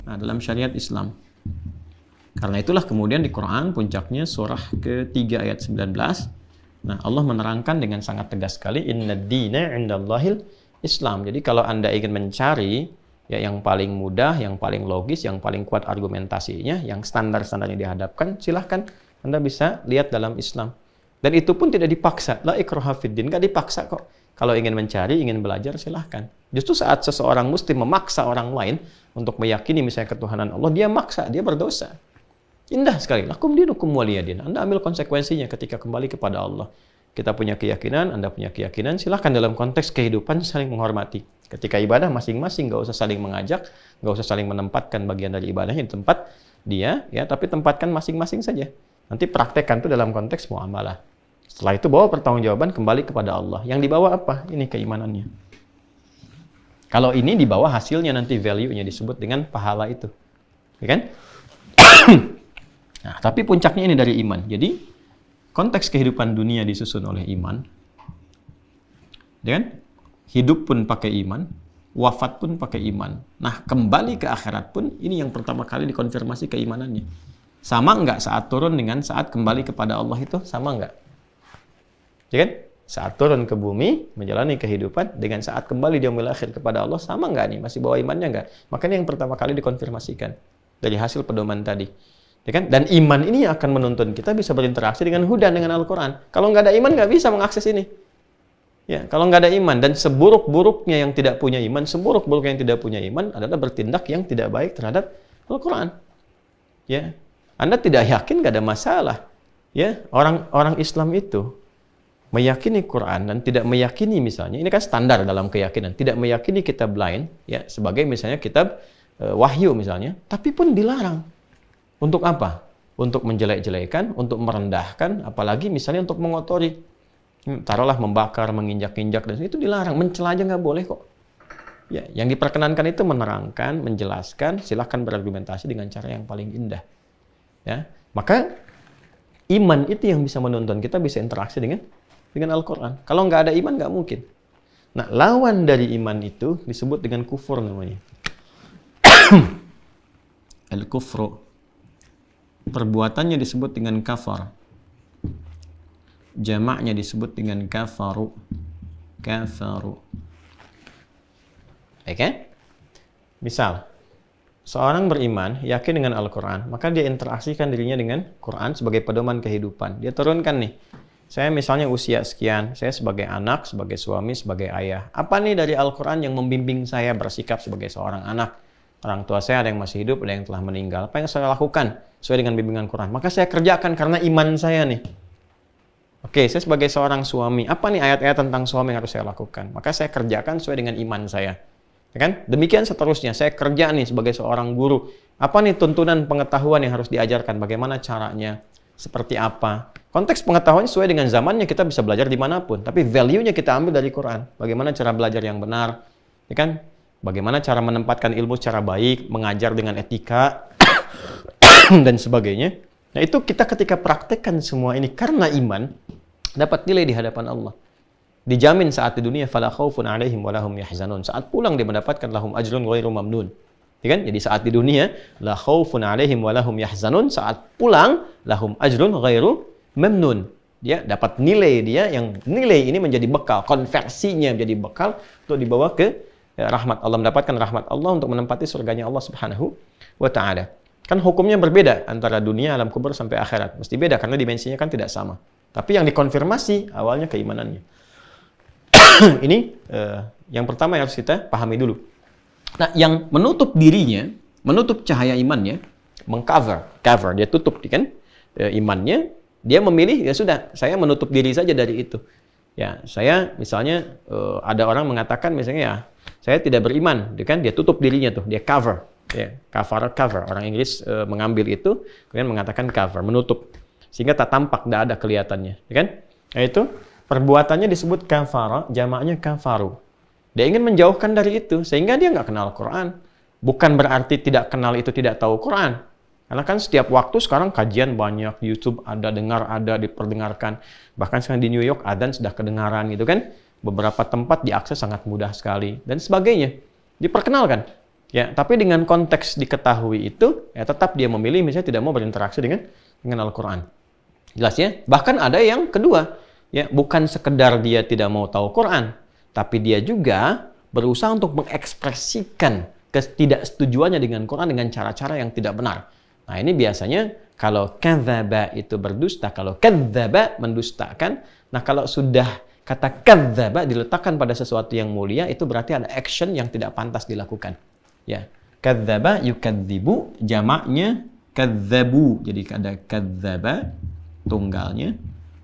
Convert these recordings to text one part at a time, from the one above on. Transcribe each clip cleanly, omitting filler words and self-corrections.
Nah, dalam syariat Islam. Karena itulah kemudian di Quran puncaknya surah ke-3 ayat 19. Nah, Allah menerangkan dengan sangat tegas sekali, Inna dina indallahil Islam. Jadi kalau Anda ingin mencari ya yang paling mudah, yang paling logis, yang paling kuat argumentasinya, yang standar-standarnya dihadapkan, silahkan Anda bisa lihat dalam Islam. Dan itu pun tidak dipaksa. La ikraha fiddin, nggak dipaksa kok. Kalau ingin mencari, ingin belajar, silahkan. Justru saat seseorang muslim memaksa orang lain untuk meyakini misalnya ketuhanan Allah, dia maksa, dia berdosa. Indah sekali. Lakum dinukum waliyadin. Anda ambil konsekuensinya ketika kembali kepada Allah. Kita punya keyakinan, Anda punya keyakinan, silahkan dalam konteks kehidupan saling menghormati. Ketika ibadah masing-masing, nggak usah saling mengajak, nggak usah saling menempatkan bagian dari ibadahnya di tempat dia, ya, tapi tempatkan masing-masing saja. Nanti praktekkan itu dalam konteks muamalah. Setelah itu bawa pertanggungjawaban kembali kepada Allah. Yang dibawa apa? Ini keimanannya. Kalau ini dibawa hasilnya nanti value-nya disebut dengan pahala itu. Ya kan? Nah, tapi puncaknya ini dari iman. Jadi konteks kehidupan dunia disusun oleh iman. Ya kan? Hidup pun pakai iman, wafat pun pakai iman. Nah, kembali ke akhirat pun ini yang pertama kali dikonfirmasi keimanannya. Sama enggak saat turun dengan saat kembali kepada Allah itu? Sama enggak? Ya kan? Saat turun ke bumi, menjalani kehidupan, dengan saat kembali di yaumil akhir kepada Allah, sama enggak nih? Masih bawa imannya enggak? Makanya yang pertama kali dikonfirmasikan dari hasil pedoman tadi. Ya kan? Dan iman ini akan menuntun kita bisa berinteraksi dengan hudan, dengan Al-Quran. Kalau nggak ada iman, nggak bisa mengakses ini. Ya, kalau nggak ada iman, dan seburuk-buruknya yang tidak punya iman, seburuk-buruknya yang tidak punya iman adalah bertindak yang tidak baik terhadap Al-Quran. Ya, Anda tidak yakin, nggak ada masalah. Ya, orang Islam itu meyakini Quran dan tidak meyakini misalnya, ini kan standar dalam keyakinan, tidak meyakini kitab lain, ya, sebagai misalnya kitab wahyu misalnya, tapi pun dilarang. Untuk apa? Untuk menjelek-jelekan, untuk merendahkan, apalagi misalnya untuk mengotori. Taruhlah membakar, menginjak-injak, dan itu dilarang. Mencela aja nggak boleh kok. Ya, yang diperkenankan itu menerangkan, menjelaskan, silahkan berargumentasi dengan cara yang paling indah. Ya, maka iman itu yang bisa menuntun kita bisa interaksi dengan Al-Quran. Kalau nggak ada iman, nggak mungkin. Nah, lawan dari iman itu disebut dengan kufur namanya. Al-kufru. Perbuatannya disebut dengan kafar. Jamaknya disebut dengan kafaru. Kafaru. Oke? Misal, seorang beriman, yakin dengan Al-Quran, maka dia interaksikan dirinya dengan Quran sebagai pedoman kehidupan. Dia turunkan nih, saya misalnya usia sekian, saya sebagai anak, sebagai suami, sebagai ayah. Apa nih dari Al-Quran yang membimbing saya bersikap sebagai seorang anak? Orang tua saya ada yang masih hidup, ada yang telah meninggal. Apa yang saya lakukan sesuai dengan bimbingan Quran? Maka saya kerjakan karena iman saya nih. Oke, saya sebagai seorang suami, apa nih ayat-ayat tentang suami yang harus saya lakukan? Maka saya kerjakan sesuai dengan iman saya. Ya kan? Demikian seterusnya, saya kerja nih sebagai seorang guru. Apa nih tuntunan pengetahuan yang harus diajarkan? Bagaimana caranya? Seperti apa? Konteks pengetahuan sesuai dengan zamannya, kita bisa belajar dimanapun. Tapi value-nya kita ambil dari Quran. Bagaimana cara belajar yang benar? Ya kan? Bagaimana cara menempatkan ilmu secara baik, mengajar dengan etika, dan sebagainya. Nah, itu kita ketika praktekkan semua ini karena iman, dapat nilai di hadapan Allah. Dijamin saat di dunia, fala khaufun 'alaihim wa lahum yahzanun. Saat pulang dia mendapatkan lahum ajrun ghairu mamnun. Ya kan? Jadi saat di dunia, la khaufun 'alaihim wa lahum yahzanun. Saat pulang, lahum ajrun ghairu mamnun. Dia dapat nilai, dia yang nilai ini menjadi bekal, konversinya menjadi bekal untuk dibawa ke rahmat Allah, mendapatkan rahmat Allah untuk menempati surganya Allah Subhanahu wa ta'ala. Kan hukumnya berbeda antara dunia, alam kubur sampai akhirat. Mesti beda karena dimensinya kan tidak sama. Tapi yang dikonfirmasi awalnya keimanannya. Ini yang pertama yang harus kita pahami dulu. Nah, yang menutup dirinya, menutup cahaya imannya, mengcover, dia tutup kan imannya, dia memilih ya sudah, saya menutup diri saja dari itu. Ya, saya misalnya ada orang mengatakan misalnya ya, saya tidak beriman, kan? Dia tutup dirinya tuh, dia cover, ya, cover. Orang Inggris mengambil itu, kemudian mengatakan cover, menutup, sehingga tak tampak, tidak ada kelihatannya, ya kan? Nah, itu perbuatannya disebut kafara, jamaknya kafaru. Dia ingin menjauhkan dari itu, sehingga dia nggak kenal Quran. Bukan berarti tidak kenal itu tidak tahu Quran. Karena kan setiap waktu sekarang kajian banyak, YouTube ada, dengar ada, diperdengarkan. Bahkan sekarang di New York adzan sudah kedengaran gitu kan. Beberapa tempat diakses sangat mudah sekali dan sebagainya. Diperkenalkan. Ya, tapi dengan konteks diketahui itu, ya tetap dia memilih misalnya tidak mau berinteraksi dengan Al-Quran. Jelas ya? Bahkan ada yang kedua, ya bukan sekedar dia tidak mau tahu Quran, tapi dia juga berusaha untuk mengekspresikan ketidaksetujuannya dengan Quran dengan cara-cara yang tidak benar. Nah, ini biasanya kalau kadzdzaba itu berdusta, kalau kadzdzaba mendustakan. Nah, kalau sudah kata kadzdzaba diletakkan pada sesuatu yang mulia, itu berarti ada action yang tidak pantas dilakukan. Ya, kadzdzaba yukadzibu, jamaknya kadzabu. Jadi ada kadzdzaba tunggalnya,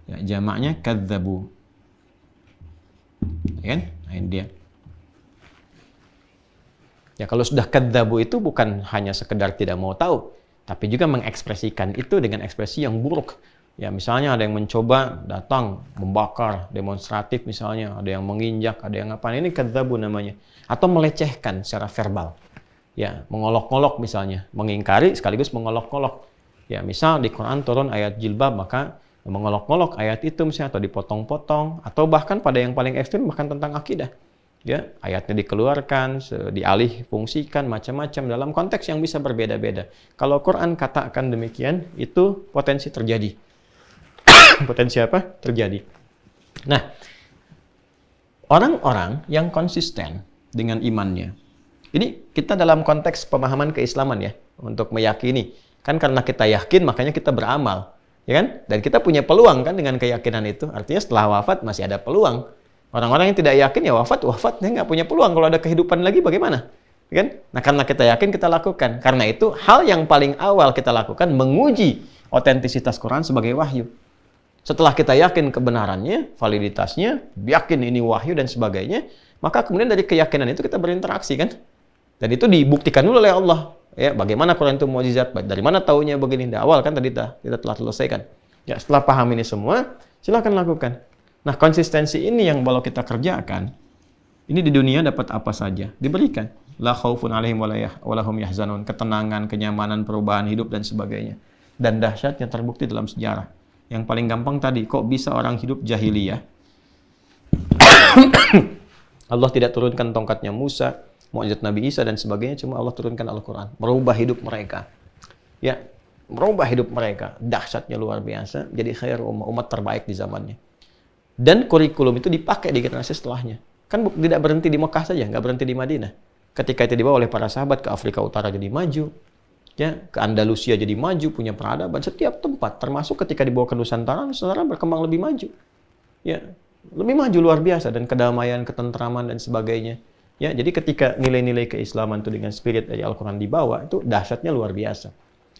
ya jamaknya kadzabu. Ya kan? Nah, ini dia. Ya, kalau sudah kadzabu itu bukan hanya sekedar tidak mau tahu, tapi juga mengekspresikan itu dengan ekspresi yang buruk. Ya, misalnya ada yang mencoba datang membakar demonstratif misalnya, ada yang menginjak, ada yang apa, ini kadzabu namanya. Atau melecehkan secara verbal. Ya, mengolok-olok misalnya, mengingkari sekaligus mengolok-olok. Ya, misal di Quran turun ayat jilbab, maka mengolok-olok ayat itu misalnya, atau dipotong-potong, atau bahkan pada yang paling ekstrim bahkan tentang akidah. Ya, ayatnya dikeluarkan, dialih fungsikan, macam-macam dalam konteks yang bisa berbeda-beda. Kalau Quran katakan demikian, itu potensi terjadi. Potensi apa? Terjadi. Nah, orang-orang yang konsisten dengan imannya, ini kita dalam konteks pemahaman keislaman ya, untuk meyakini. Kan karena kita yakin, makanya kita beramal. Ya kan? Dan kita punya peluang kan dengan keyakinan itu. Artinya setelah wafat masih ada peluang. Orang-orang yang tidak yakin ya wafat, dia nggak punya peluang. Kalau ada kehidupan lagi bagaimana? Ya kan? Nah, karena kita yakin, kita lakukan. Karena itu, hal yang paling awal kita lakukan, menguji otentisitas Quran sebagai wahyu. Setelah kita yakin kebenarannya, validitasnya, yakin ini wahyu dan sebagainya, maka kemudian dari keyakinan itu kita berinteraksi kan? Dan itu dibuktikan dulu oleh Allah. Ya, bagaimana Quran itu mukjizat? Dari mana taunya begini? Di awal kan tadi kita telah selesaikan. Ya, setelah paham ini semua, silakan lakukan. Nah, konsistensi ini yang kalau kita kerjakan, ini di dunia dapat apa saja diberikan. La khaufun 'alaihim wa lahum yahzanun, ketenangan, kenyamanan, perubahan hidup dan sebagainya. Dan dahsyatnya terbukti dalam sejarah. Yang paling gampang tadi, kok bisa orang hidup jahiliyah? Allah tidak turunkan tongkatnya Musa, mukjizat Nabi Isa dan sebagainya, cuma Allah turunkan Al-Quran, merubah hidup mereka. Ya, merubah hidup mereka. Dahsyatnya luar biasa, jadi khair umat terbaik di zamannya. Dan kurikulum itu dipakai di generasi setelahnya. Kan tidak berhenti di Mekah saja, nggak berhenti di Madinah. Ketika itu dibawa oleh para sahabat ke Afrika Utara jadi maju, ya, ke Andalusia jadi maju, punya peradaban setiap tempat, termasuk ketika dibawa ke Nusantara berkembang lebih maju. Ya, lebih maju luar biasa, dan kedamaian, ketentraman dan sebagainya. Ya, jadi ketika nilai-nilai keislaman itu dengan spirit dari Al-Quran dibawa, itu dahsyatnya luar biasa.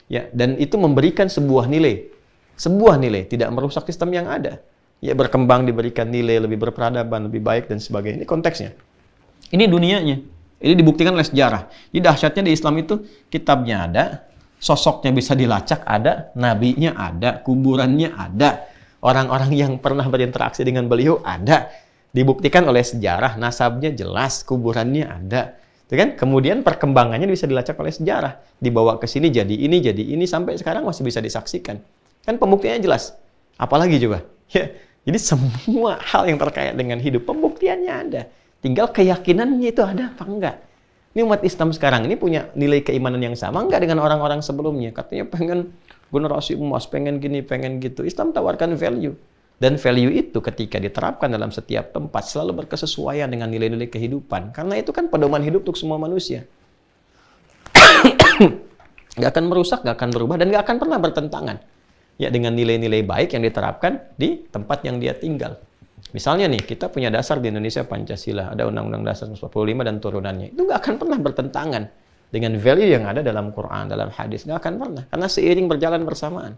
Ya, dan itu memberikan sebuah nilai, tidak merusak sistem yang ada. Ya, berkembang, diberikan nilai, lebih berperadaban, lebih baik dan sebagainya. Ini konteksnya. Ini dunianya. Ini dibuktikan oleh sejarah. Jadi dahsyatnya di Islam itu kitabnya ada, sosoknya bisa dilacak ada, nabinya ada, kuburannya ada, orang-orang yang pernah berinteraksi dengan beliau ada. Dibuktikan oleh sejarah, nasabnya jelas, kuburannya ada. Itu kan? Kemudian perkembangannya bisa dilacak oleh sejarah. Dibawa ke sini jadi ini, sampai sekarang masih bisa disaksikan. Kan pembuktiannya jelas. Apalagi coba? Ya, jadi semua hal yang terkait dengan hidup, pembuktiannya ada. Tinggal keyakinannya itu ada apa enggak. Ini umat Islam sekarang ini punya nilai keimanan yang sama enggak dengan orang-orang sebelumnya. Katanya pengen generasi emas, pengen gini, pengen gitu. Islam tawarkan value. Dan value itu ketika diterapkan dalam setiap tempat selalu berkesesuaian dengan nilai-nilai kehidupan. Karena itu kan pedoman hidup untuk semua manusia. Nggak akan merusak, nggak akan berubah, dan nggak akan pernah bertentangan. Ya, dengan nilai-nilai baik yang diterapkan di tempat yang dia tinggal. Misalnya nih, kita punya dasar di Indonesia Pancasila, ada Undang-Undang Dasar 45 dan turunannya. Itu nggak akan pernah bertentangan dengan value yang ada dalam Quran, dalam hadis. Nggak akan pernah, karena seiring berjalan bersamaan.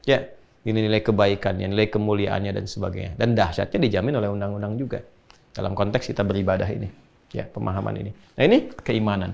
Ya, nilai kebaikannya, nilai kemuliaannya dan sebagainya. Dan dahsyatnya dijamin oleh undang-undang juga. Dalam konteks kita beribadah ini. Ya, pemahaman ini. Nah, ini keimanan.